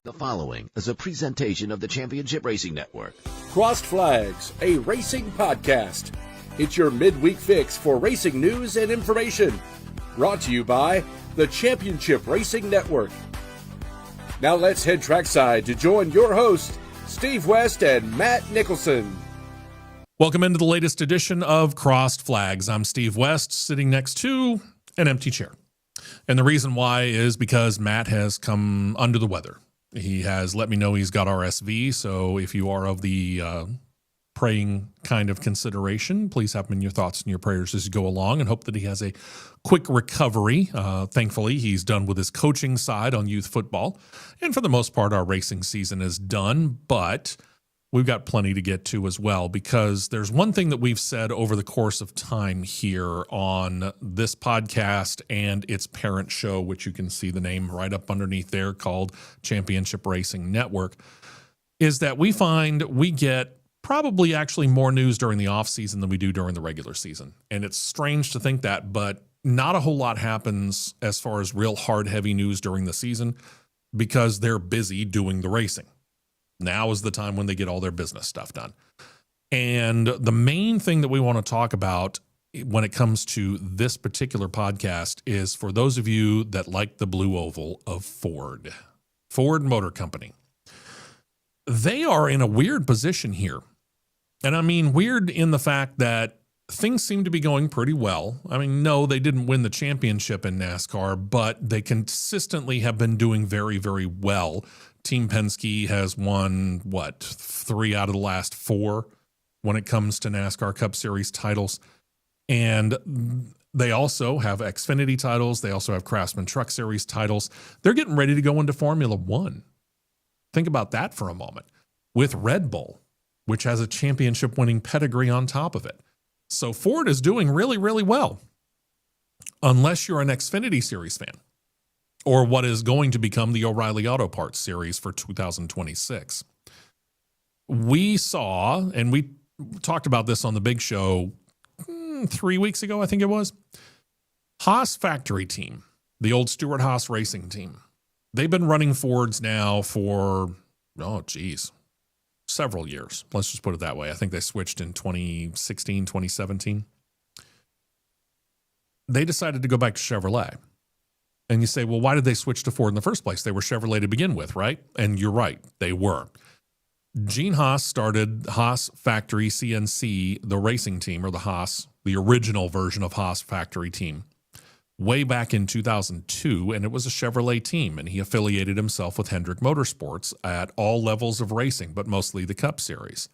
The following is a presentation of the Championship Racing Network. Crossed Flags, a racing podcast. It's your midweek fix for racing news and information. Brought to you by the Championship Racing Network. Now let's head trackside to join your hosts, Steve West and Matt Nicholson. Welcome into the latest edition of Crossed Flags. I'm Steve West, sitting next to an empty chair. And the reason why is because Matt has come under the weather. He has let me know he's got RSV, so if you are of the praying kind of consideration, please have him in your thoughts and your prayers as you go along and hope that he has a quick recovery. Thankfully, he's done with his coaching side on youth football, and for the most part, our racing season is done, but we've got plenty to get to as well, because there's one thing that we've said over the course of time here on this podcast and its parent show, which you can see the name right up underneath there, called Championship Racing Network, is that we find we get probably actually more news during the off season than we do during the regular season. And it's strange to think that, but not a whole lot happens as far as real hard, heavy news during the season because they're busy doing the racing. Now is the time when they get all their business stuff done. And the main thing that we want to talk about when it comes to this particular podcast is for those of you that like the blue oval of Ford Motor Company. They are in a weird position here. And I mean weird in the fact that things seem to be going pretty well. I mean, no, they didn't win the championship in NASCAR, but they consistently have been doing very, very well. Team Penske has won, 3 out of the last 4 when it comes to NASCAR Cup Series titles. And they also have Xfinity titles. They also have Craftsman Truck Series titles. They're getting ready to go into Formula One. Think about that for a moment. With Red Bull, which has a championship-winning pedigree on top of it. So Ford is doing really, really well, unless you're an Xfinity Series fan, or what is going to become the O'Reilly Auto Parts Series for 2026. We saw, and we talked about this on the big show 3 weeks ago, I think it was, Haas factory team, the old Stewart Haas racing team. They've been running Fords now for, several years. Let's just put it that way. I think they switched in 2016, 2017. They decided to go back to Chevrolet. And you say, well, why did they switch to Ford in the first place? They were Chevrolet to begin with, right? And you're right, they were. Gene Haas started Haas Factory CNC, the racing team, or the original version of Haas Factory team, way back in 2002, and it was a Chevrolet team, and he affiliated himself with Hendrick Motorsports at all levels of racing, but mostly the Cup Series.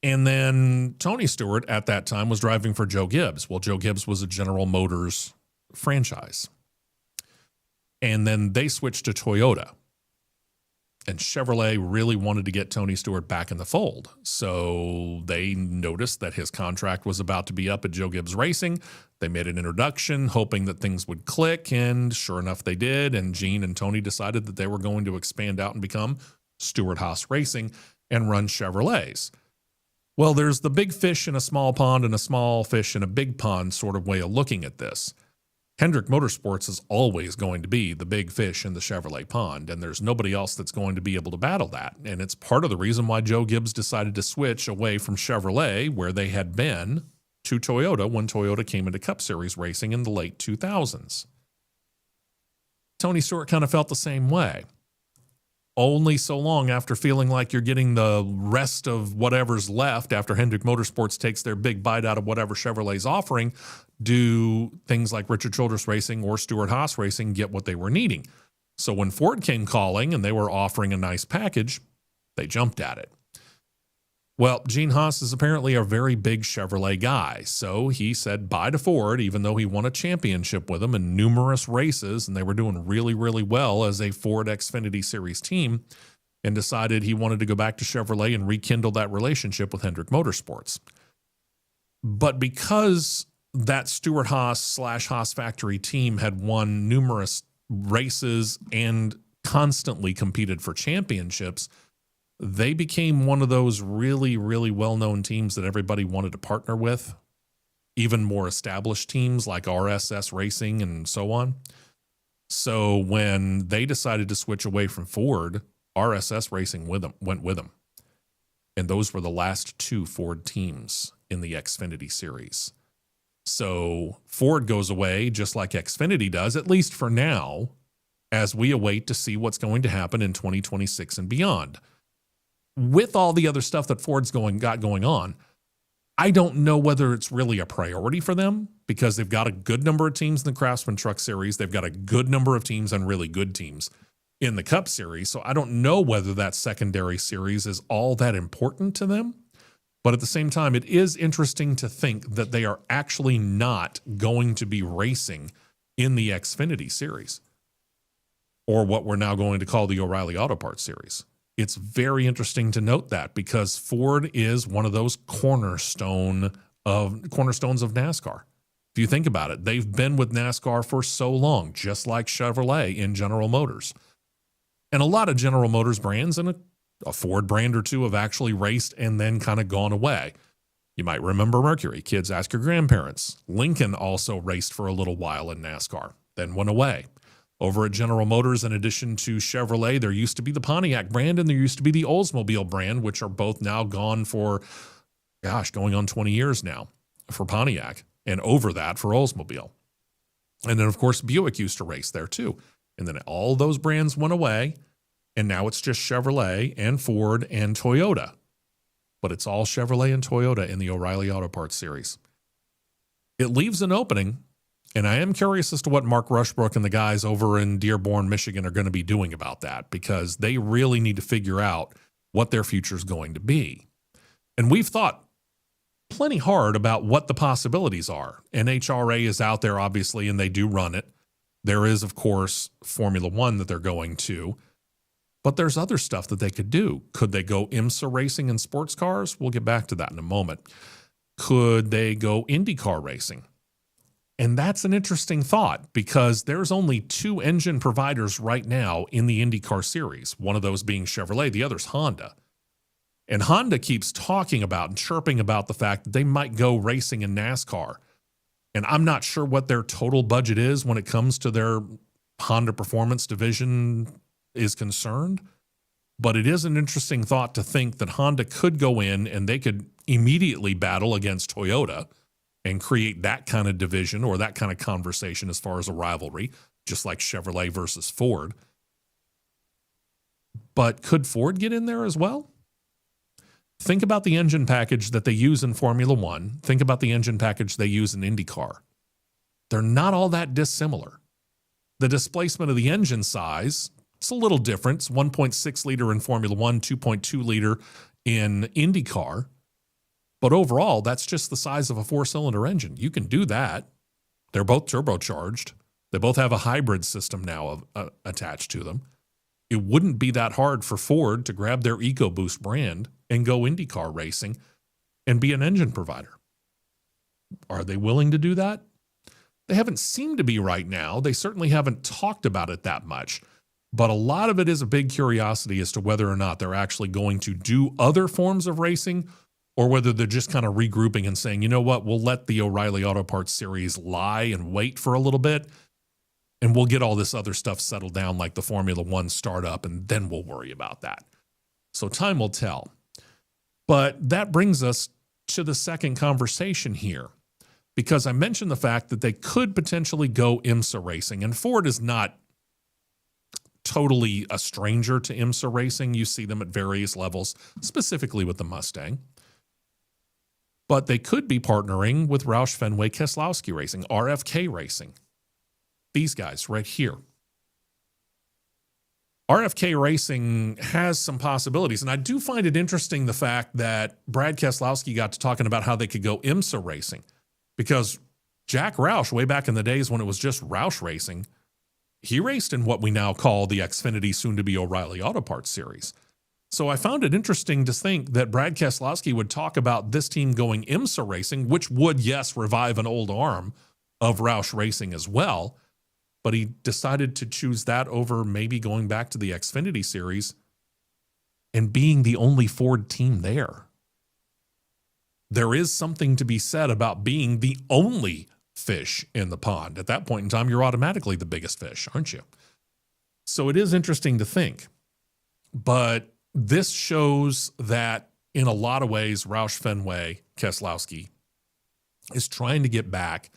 And then Tony Stewart at that time was driving for Joe Gibbs. Well, Joe Gibbs was a General Motors franchise. And then they switched to Toyota. And Chevrolet really wanted to get Tony Stewart back in the fold. So they noticed that his contract was about to be up at Joe Gibbs Racing. They made an introduction, hoping that things would click. And sure enough, they did. And Gene and Tony decided that they were going to expand out and become Stewart Haas Racing and run Chevrolets. Well, there's the big fish in a small pond and a small fish in a big pond sort of way of looking at this. Hendrick Motorsports is always going to be the big fish in the Chevrolet pond, and there's nobody else that's going to be able to battle that. And it's part of the reason why Joe Gibbs decided to switch away from Chevrolet, where they had been, to Toyota when Toyota came into Cup Series racing in the late 2000s. Tony Stewart kind of felt the same way. Only so long after feeling like you're getting the rest of whatever's left after Hendrick Motorsports takes their big bite out of whatever Chevrolet's offering, do things like Richard Childress Racing or Stewart Haas Racing get what they were needing. So when Ford came calling and they were offering a nice package, they jumped at it. Well, Gene Haas is apparently a very big Chevrolet guy, so he said bye to Ford, even though he won a championship with them in numerous races, and they were doing really, really well as a Ford Xfinity Series team, and decided he wanted to go back to Chevrolet and rekindle that relationship with Hendrick Motorsports. But because that Stewart Haas / Haas Factory team had won numerous races and constantly competed for championships, they became one of those really, really well-known teams that everybody wanted to partner with, even more established teams like RSS Racing and so on. So when they decided to switch away from Ford, RSS Racing went with them. And those were the last 2 Ford teams in the Xfinity series. So Ford goes away just like Xfinity does, at least for now, as we await to see what's going to happen in 2026 and beyond. With all the other stuff that Ford's got going on, I don't know whether it's really a priority for them because they've got a good number of teams in the Craftsman Truck Series. They've got a good number of teams and really good teams in the Cup Series. So I don't know whether that secondary series is all that important to them. But at the same time, it is interesting to think that they are actually not going to be racing in the Xfinity series, or what we're now going to call the O'Reilly Auto Parts series. It's very interesting to note that because Ford is one of those cornerstones of NASCAR. If you think about it, they've been with NASCAR for so long, just like Chevrolet in General Motors. And a lot of General Motors brands and a Ford brand or two have actually raced and then kind of gone away. You might remember Mercury. Kids, ask your grandparents. Lincoln also raced for a little while in NASCAR, then went away. Over at General Motors, in addition to Chevrolet, there used to be the Pontiac brand and there used to be the Oldsmobile brand, which are both now gone for, going on 20 years now for Pontiac, and over that for Oldsmobile. And then, of course, Buick used to race there too. And then all those brands went away, and now it's just Chevrolet and Ford and Toyota. But it's all Chevrolet and Toyota in the O'Reilly Auto Parts series. It leaves an opening, and I am curious as to what Mark Rushbrook and the guys over in Dearborn, Michigan are going to be doing about that, because they really need to figure out what their future is going to be. And we've thought plenty hard about what the possibilities are. NHRA is out there, obviously, and they do run it. There is, of course, Formula One that they're going to. But there's other stuff that they could do. Could they go IMSA racing in sports cars? We'll get back to that in a moment. Could they go IndyCar racing? And that's an interesting thought because there's only 2 engine providers right now in the IndyCar series, one of those being Chevrolet, the other's Honda. And Honda keeps talking about and chirping about the fact that they might go racing in NASCAR. And I'm not sure what their total budget is when it comes to their Honda Performance division is concerned. But it is an interesting thought to think that Honda could go in and they could immediately battle against Toyota and create that kind of division or that kind of conversation as far as a rivalry, just like Chevrolet versus Ford. But could Ford get in there as well? Think about the engine package that they use in Formula One. Think about the engine package they use in IndyCar. They're not all that dissimilar. The displacement of the engine size, it's a little different. It's 1.6 liter in Formula One, 2.2 liter in IndyCar. But overall, that's just the size of a 4-cylinder engine. You can do that. They're both turbocharged. They both have a hybrid system now attached to them. It wouldn't be that hard for Ford to grab their EcoBoost brand and go IndyCar racing and be an engine provider. Are they willing to do that? They haven't seemed to be right now. They certainly haven't talked about it that much. But a lot of it is a big curiosity as to whether or not they're actually going to do other forms of racing or whether they're just kind of regrouping and saying, you know what, we'll let the O'Reilly Auto Parts series lie and wait for a little bit, and we'll get all this other stuff settled down like the Formula One startup, and then we'll worry about that. So time will tell. But that brings us to the second conversation here, because I mentioned the fact that they could potentially go IMSA racing, and Ford is not totally a stranger to IMSA racing. You see them at various levels, specifically with the Mustang. But they could be partnering with Roush Fenway Keselowski Racing, RFK Racing. These guys right here. RFK Racing has some possibilities, and I do find it interesting the fact that Brad Keselowski got to talking about how they could go IMSA racing, because Jack Roush, way back in the days when it was just Roush Racing, he raced in what we now call the Xfinity, soon-to-be O'Reilly Auto Parts series. So I found it interesting to think that Brad Keselowski would talk about this team going IMSA racing, which would, yes, revive an old arm of Roush Racing as well. But he decided to choose that over maybe going back to the Xfinity series and being the only Ford team there. There is something to be said about being the only fish in the pond. At that point in time, you're automatically the biggest fish, aren't you? So it is interesting to think. But this shows that in a lot of ways, Roush Fenway Keselowski is trying to get back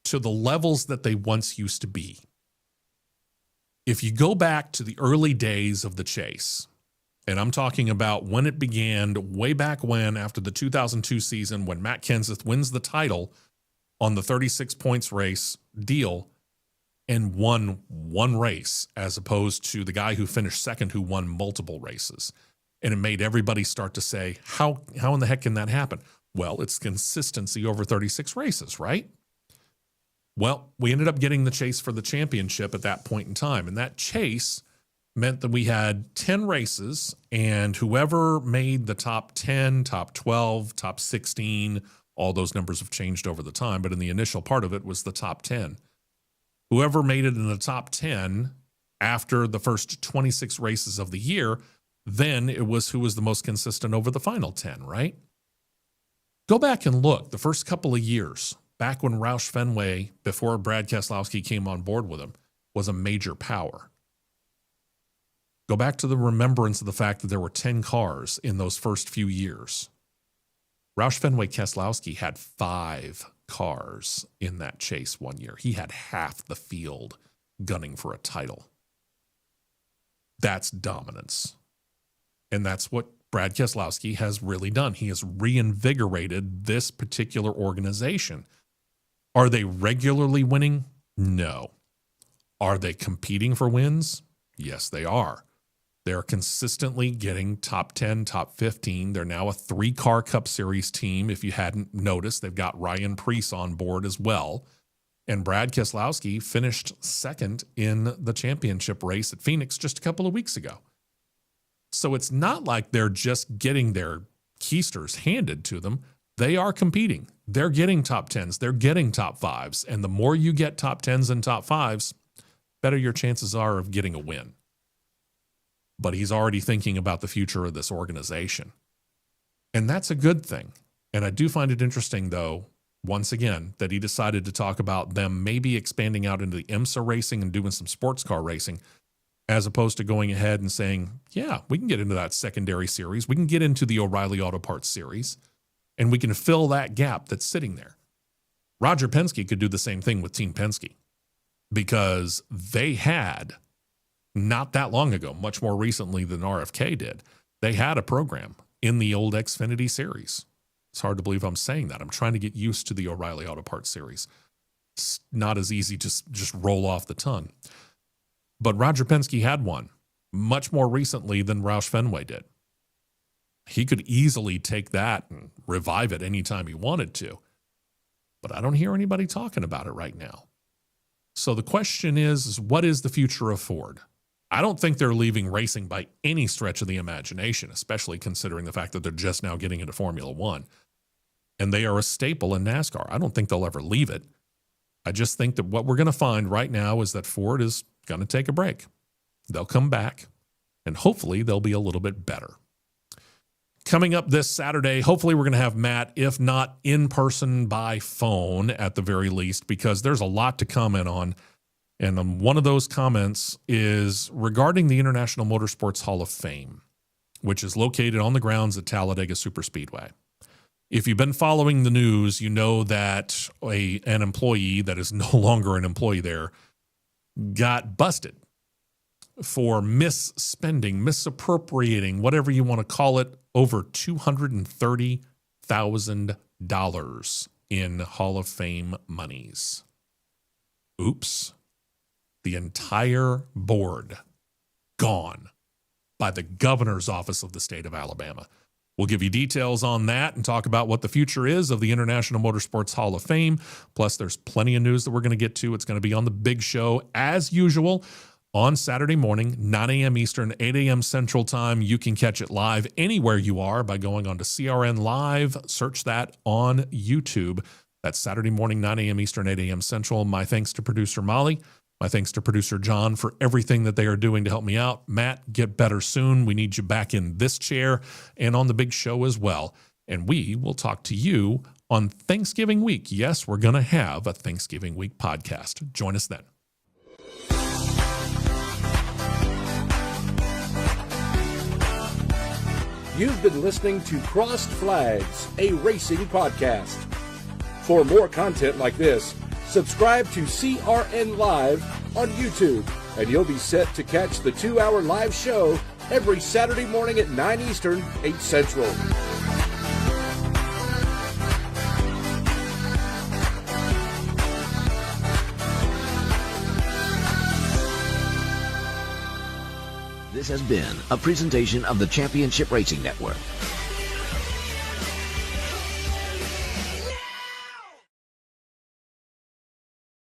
to the levels that they once used to be. If you go back to the early days of the chase, and I'm talking about when it began way back when, after the 2002 season, when Matt Kenseth wins the title on the 36 points race deal and won one race, as opposed to the guy who finished second who won multiple races. And it made everybody start to say, how in the heck can that happen? Well, it's consistency over 36 races, right? Well, we ended up getting the chase for the championship at that point in time. And that chase meant that we had 10 races, and whoever made the top 10, top 12, top 16, all those numbers have changed over the time, but in the initial part of it was the top 10. Whoever made it in the top 10 after the first 26 races of the year, then it was who was the most consistent over the final 10, right? Go back and look the first couple of years, back when Roush Fenway, before Brad Keselowski came on board with him, was a major power. Go back to the remembrance of the fact that there were 10 cars in those first few years. Roush Fenway Keselowski had 5 cars in that chase one year. He had half the field gunning for a title. That's dominance. And that's what Brad Keselowski has really done. He has reinvigorated this particular organization. Are they regularly winning? No. Are they competing for wins? Yes, they are. They're consistently getting top 10, top 15. They're now a 3-car Cup Series team. If you hadn't noticed, they've got Ryan Preece on board as well. And Brad Keselowski finished second in the championship race at Phoenix just a couple of weeks ago. So it's not like they're just getting their keisters handed to them. They are competing. They're getting top 10s. They're getting top 5s. And the more you get top 10s and top 5s, better your chances are of getting a win. But he's already thinking about the future of this organization. And that's a good thing. And I do find it interesting, though, once again, that he decided to talk about them maybe expanding out into the IMSA racing and doing some sports car racing, as opposed to going ahead and saying, yeah, we can get into that secondary series. We can get into the O'Reilly Auto Parts series, and we can fill that gap that's sitting there. Roger Penske could do the same thing with Team Penske, because they had, not that long ago, much more recently than RFK did, they had a program in the old Xfinity series. It's hard to believe I'm saying that. I'm trying to get used to the O'Reilly Auto Parts series. It's not as easy to just roll off the tongue. But Roger Penske had one much more recently than Roush Fenway did. He could easily take that and revive it anytime he wanted to. But I don't hear anybody talking about it right now. So the question is what is the future of Ford? I don't think they're leaving racing by any stretch of the imagination, especially considering the fact that they're just now getting into Formula One. And they are a staple in NASCAR. I don't think they'll ever leave it. I just think that what we're going to find right now is that Ford is going to take a break. They'll come back, and hopefully they'll be a little bit better. Coming up this Saturday, hopefully we're going to have Matt, if not in person, by phone at the very least, because there's a lot to comment on. And one of those comments is regarding the International Motorsports Hall of Fame, which is located on the grounds at Talladega Superspeedway. If you've been following the news, you know that an employee that is no longer an employee there got busted for misspending, misappropriating, whatever you want to call it, over $230,000 in Hall of Fame monies. Oops. The entire board gone by the governor's office of the state of Alabama. We'll give you details on that and talk about what the future is of the International Motorsports Hall of Fame. Plus, there's plenty of news that we're going to get to. It's going to be on the big show, as usual, on Saturday morning, 9 a.m. Eastern, 8 a.m. Central Time. You can catch it live anywhere you are by going on to CRN Live. Search that on YouTube. That's Saturday morning, 9 a.m. Eastern, 8 a.m. Central. My thanks to producer Molly. My thanks to producer John for everything that they are doing to help me out. Matt, get better soon. We need you back in this chair and on the big show as well. And we will talk to you on Thanksgiving week. Yes, we're going to have a Thanksgiving week podcast. Join us then. You've been listening to Crossed Flags, a racing podcast. For more content like this, subscribe to CRN Live on YouTube, and you'll be set to catch the 2-hour live show every Saturday morning at 9 Eastern, 8 Central. This has been a presentation of the Championship Racing Network.